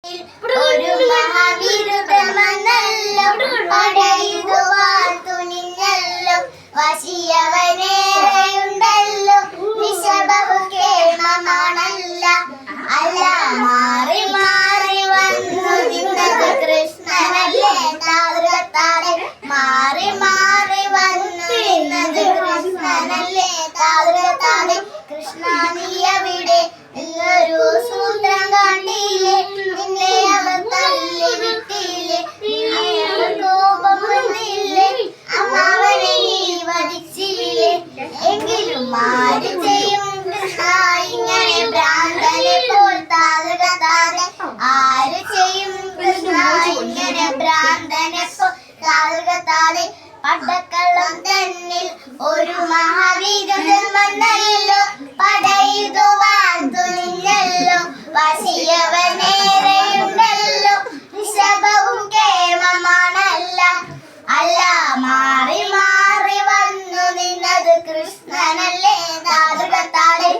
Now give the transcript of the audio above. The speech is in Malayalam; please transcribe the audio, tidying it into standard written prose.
ഒരു മഹാവിരുദ്ധമെന്നല്ലോ പടയുവാൻ തുനിഞ്ഞല്ലോ വശിയവനേറെയുണ്ടല്ലോ നിശബഹു കേമമാണല്ല അല്ല മാറി മാറി വന്നു നിന്നത് കൃഷ്ണനല്ലേ താതൃകത്താടെ മാറി മാറി വന്നു നിന്നത് കൃഷ്ണനല്ലേ താതൃകത്താടെ കൃഷ്ണ നീ എവിടെ എന്നൊരു സൂത്രം കണ്ടില്ലേ നിന്നെ അവർ തല്ലി വിട്ടില്ലേ കോപം വന്നില്ലേ അമ്മാവനെ നീ വധിച്ചില്ലേ എങ്കിലും ആര് ചെയ്യും കൃഷ്ണ ഇങ്ങനെ ഭ്രാന്തനെ പോൽ താതൃകത്താതെ ആര് ചെയ്യും കൃഷ്ണ ഇങ്ങനെ ഭ്രാന്തനെ പോൽ താതൃകത്താതെ പടക്കള്ളം തന്നിൽ ഒരു മഹാവീരൻ വന്നല്ലോ പടയുവാൻ തുനിഞ്ഞല്ലോ വശിയവനേറെയുണ്ടല്ലോ നിശബവും കേമമാണല്ല അല്ല മാറി മാറി വന്നു നിന്നത് കൃഷ്ണനല്ലേ താതൃകത്താടെ